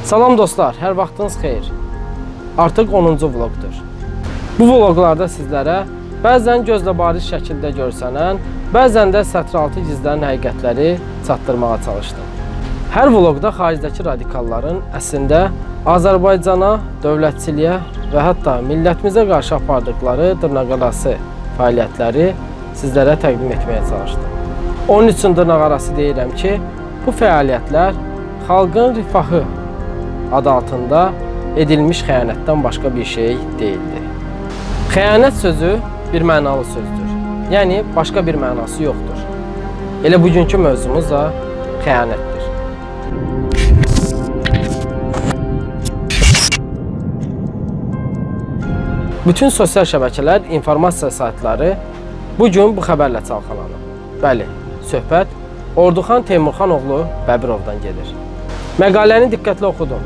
Salam dostlar, hər vaxtınız xeyir. Artıq 10-cu vlogdur. Bu vloglarda sizlərə bəzən gözlə bariz şəkildə görsənən, bəzən də sətraltı gizlənən həqiqətləri çatdırmağa çalışdım. Hər vlogda xaricdəki radikalların əslində Azərbaycana, dövlətçiliyə və hətta millətimizə qarşı apardıqları dırnaqarası fəaliyyətləri sizlərə təqdim etməyə çalışdım. Onun üçün dırnaqarası deyirəm ki, bu fəaliyyətlər xalqın rifahı adı altında edilmiş xəyanətdən başqa bir şey deyildi. Xəyanət sözü bir mənalı sözdür. Yəni, başqa bir mənası yoxdur. Elə bugünkü mövzumuz da xəyanətdir. Bütün sosial şəbəkələr, informasiya saytları bugün bu xəbərlə çalxalanıb. Bəli, söhbət Orduxan Teymurxan oğlu Bəbirovdan gedir. Məqaləni diqqətlə oxudum.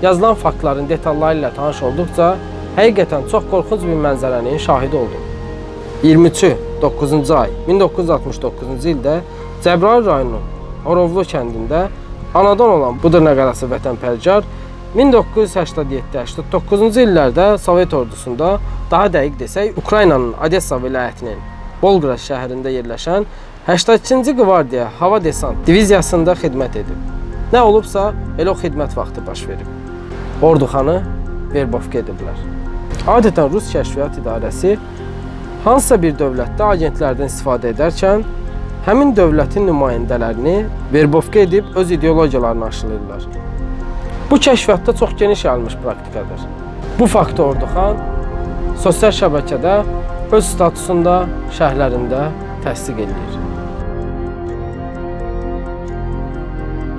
Yazılan faktların detalları ilə tanış olduqca həqiqətən çox qorxunc bir mənzərənin şahidi oldum. 23 9-cu ay 1969-cu ildə Cəbrayıl rayonunun Orovlu kəndində anadan olan bu dırnaqarası vətənpərvər 1987-89-cu illərdə Sovet ordusunda, daha dəqiq desək, Ukraynanın Odessa vilayətinin Volqrad şəhərində yerləşən 82-ci Qvardiya Hava Desant diviziyasında xidmət edib. Nə olubsa, elə o xidmət vaxtı baş verib. Orduxanı verbovka ediblər. Adətən Rus Kəşfiyyat İdarəsi hansısa bir dövlətdə agentlərdən istifadə edərkən, həmin dövlətin nümayəndələrini verbovka edib öz ideologiyalarını aşılayırlar. Bu kəşfiyyatda çox geniş yayılmış praktikadır. Bu faktı Orduxan sosial şəbəkədə öz statusunda, şərhlərində təsdiq edir.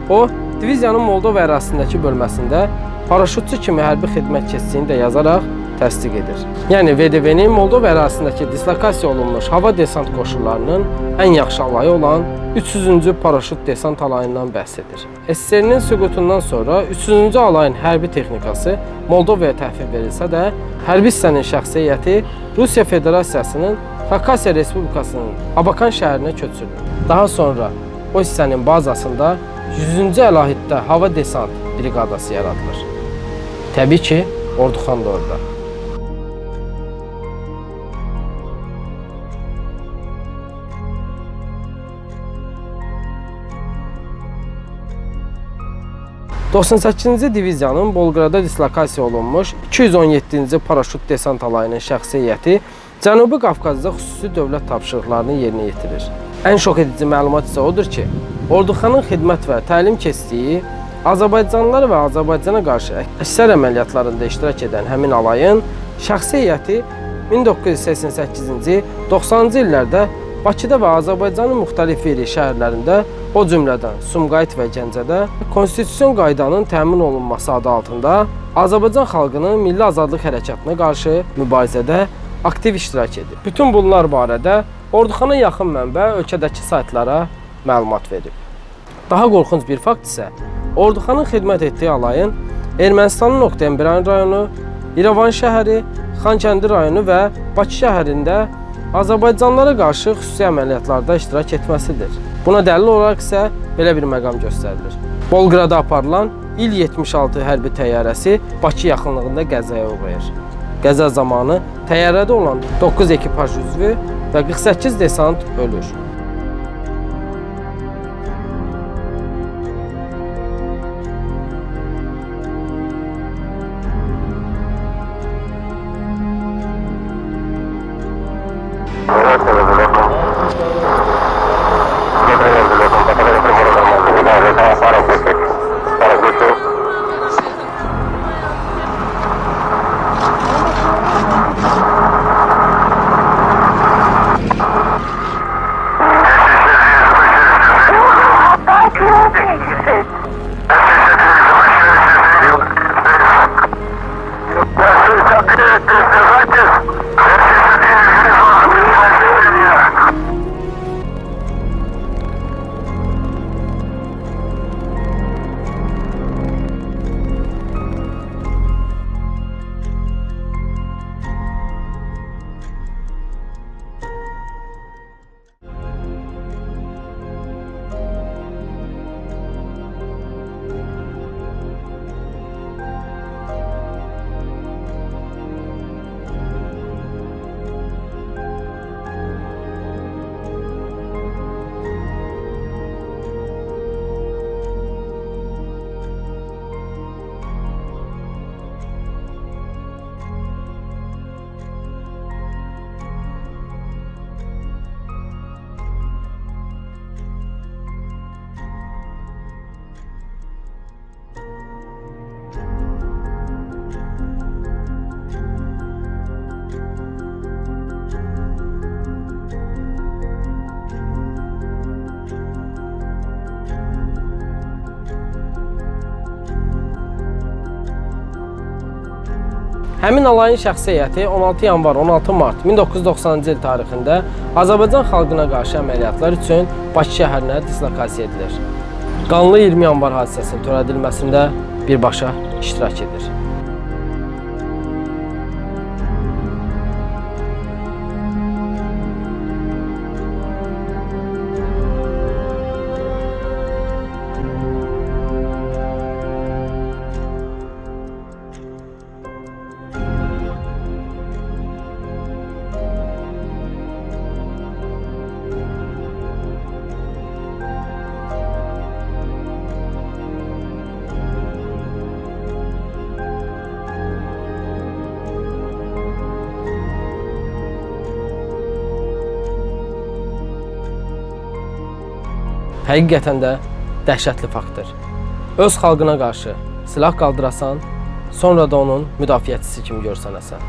O, diviziyanın Moldova ərazisindəki bölməsində paraşütçü kimi hərbi xidmət keçdiyini də yazaraq təsdiq edir. Yəni, VDV-nin Moldova ərazisindəki dislokasiya olunmuş hava desant qoşullarının ən yaxşı alayı olan 300-cü paraşüt desant alayından bəhs edir. SSR-nin süqutundan sonra 300-cü alayın hərbi texnikası Moldovaya təhvil verilsə də, hərbi hissənin şəxsi heyəti Rusiya Federasiyasının Xakasiya Respublikasının Abakan şəhərinə köçürülür. Daha sonra o hissənin bazasında 100-cü əlahiddə hava desant briqadası yaradılır. Təbii ki, Orduxan da orada. ...98-ci diviziyanın Volqrada dislokasiya olunmuş 217-ci paraşüt desant alayının şəxsi heyəti Cənubi Qafqazda xüsusi dövlət tapşırıqlarını yerinə yetirir. Ən şok edici məlumat isə odur ki, Orduxanın xidmət və təlim keçdiyi Azərbaycanlılar və Azərbaycana qarşı əksər əməliyyatlarında iştirak edən həmin alayın şəxsi heyəti 1988-ci, 90-cı illərdə Bakıda və Azərbaycanın müxtəlif yeri şəhərlərində, o cümlədən Sumqayıt və Gəncədə konstitusiyon qaydanın təmin olunması adı altında Azərbaycan xalqının milli azadlıq hərəkatına qarşı mübarizədə aktiv iştirak edir. Bütün bunlar barədə Orduxana yaxın mənbə ölkədəki saytlara məlumat verib. Daha qorxunc bir fakt isə Orduxanın xidmət etdiyi alayın Ermənistanın Oktyabr rayonu, İrəvan şəhəri, Xankəndi rayonu və Bakı şəhərində Azərbaycanlılara qarşı xüsusi əməliyyatlarda iştirak etməsidir. Buna dəlil olaraq isə belə bir məqam göstərilir. Volqrada aparılan İl-76 hərbi təyyarəsi Bakı yaxınlığında qəzaya uğrayır. Qəza zamanı təyyarədə olan 9 ekipaj üzvü və 48 desant ölür. Həmin alayın şəxsi heyəti 16 yanvar 16 mart 1990-cı il tarixində Azərbaycan xalqına qarşı əməliyyatlar üçün Bakı şəhərinə dislokasiya edilir. Qanlı 20 yanvar hadisəsinin törədilməsində birbaşa iştirak edir. Həqiqətən də dəhşətli faktdır. Öz xalqına qarşı silah qaldırasan, sonra da onun müdafiəçisi kimi görsənəsən.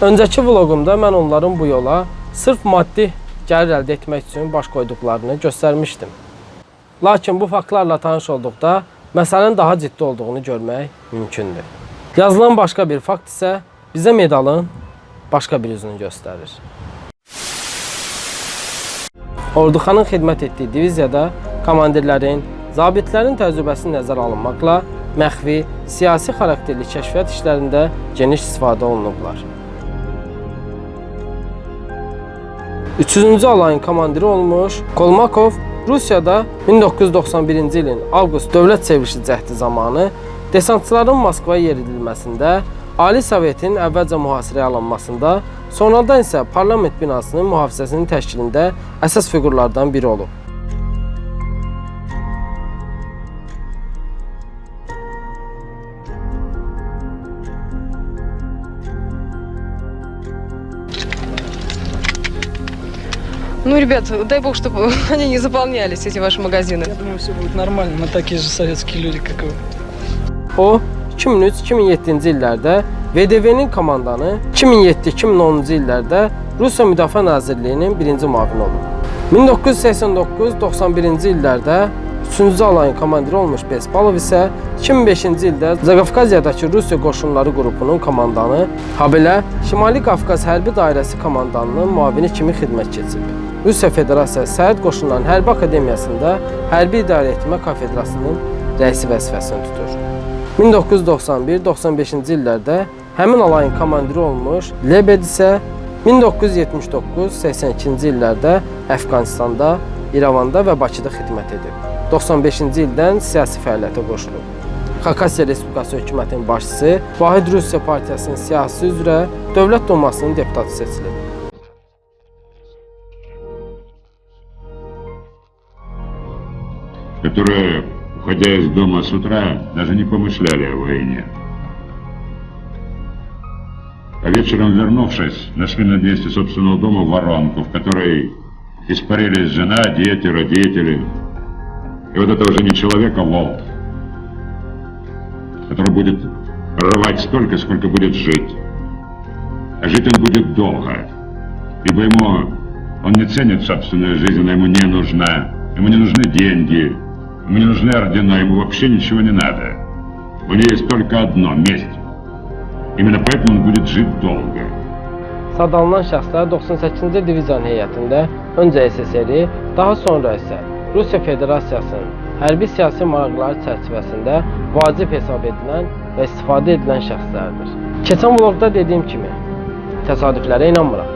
Öncəki vloqumda mən onların bu yola sırf maddi gəlir əldə etmək üçün baş qoyduqlarını göstərmişdim. Lakin bu faktlarla tanış olduqda məsələnin daha ciddi olduğunu görmək mümkündür. Yazılan başqa bir fakt isə bizə medalın başqa bir üzünü göstərir. Orduxanın xidmət etdiyi diviziyada komandirlərin, zabitlərin təcrübəsi nəzərə alınmaqla məxfi, siyasi xarakterli kəşfiyyat işlərində geniş istifadə olunublar. 300-cü alayın komandiri olmuş Kolmakov Rusiyada 1991-ci ilin avqust dövlət çevrilişi cəhdi zamanı desantçıların Moskvaya yeridilməsində, Ali Sovetin əvvəlcə mühasirəyə alınmasında, sonradan isə parlament binasının mühafizəsinin təşkilində əsas fiqurlardan biri olub. Ну, ребят, дай бог, чтобы они не заполнялись, эти ваши магазины. Я думаю, все будет нормально. Мы такие же советские люди, как и вы. O, 2003-2007-ci illərdə VDV-nin komandanı, 2007-2010-cu illərdə Rusiya Müdafiə Nazirliyinin birinci müavini olub. 1989-91-ci illərdə 3-cü alayın komandiri olmuş Bespalov isə 2005-ci ildə Zaqafqaziyadakı Rusiya qoşunları qrupunun komandanı, habelə Şimali Qafqaz Hərbi Dairəsi komandanının müavini kimi xidmət keçib. Rusiya Federasiyası Sərhəd Qoşunlarının Hərbi Akademiyasında Hərbi İdarə Etmə Kafedrasının rəisi vəzifəsini tutur. 1991-95-ci illərdə həmin alayın komandiri olmuş Lebed isə 1979-82-ci illərdə Əfqanistanda, İrəvanda və Bakıda xidmət edib. 95-ci ildən siyasi fəaliyyətə qoşulub. Xakasiya Respublikası hökumətinin başçısı, Vahid Rusiya Partiyasının siyasi üzrə Dövlət Dumasının deputatı seçilib. Которые, уходя из дома с утра, даже не помышляли о войне. А вечером, вернувшись, нашли на месте собственного дома воронку, в которой испарились жена, дети, родители. И вот это уже не человек, а волк, который будет рвать столько, сколько будет жить. А жить он будет долго, ибо он не ценит собственную жизнь, она ему не нужна. Ему не нужны деньги, ему не нужны ордена, ему вообще ничего не надо. У него есть только одно – месть. Именно поэтому он будет жить долго. Sadalınan şəxslər 98-ci diviziyanın heyətində öncə SSR, daha sonra isə Rusiya Federasiyasının hərbi siyasi maraqları çərçivəsində vacib hesab edilən və istifadə edilən şəxslərdir. Keçən vlogda dediyim kimi, təsadüflərə inanmıram.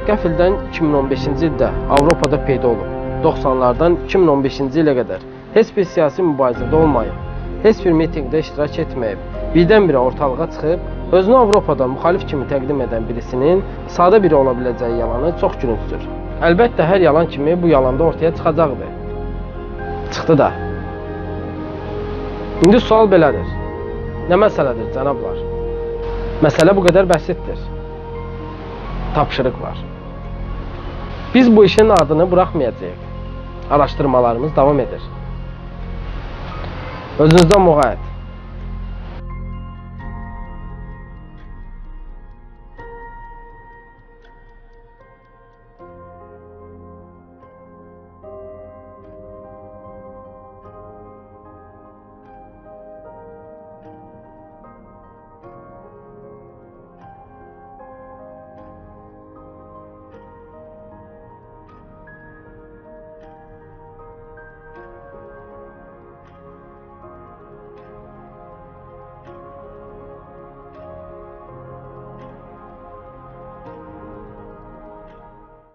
Qəfildən 2015-ci ildə Avropada peyda olub. 90-lardan 2015-ci ilə qədər heç bir siyasi mübarizədə olmayıb, heç bir mitingdə iştirak etməyib, birdən-birə ortalığa çıxıb, özünü Avropada müxalif kimi təqdim edən birisinin sadə biri ola biləcəyi yalanı çox gülüncdür. Əlbəttə, hər yalan kimi bu yalanda ortaya çıxacaqdır. Çıxdı da. İndi sual belədir. Nə məsələdir, cənablar? Məsələ bu qədər bəsitdir. Tapşırıq var. Biz bu işin ardını buraxmayacağıq. Araşdırmalarımız davam edir. Özünüzdən muğayət.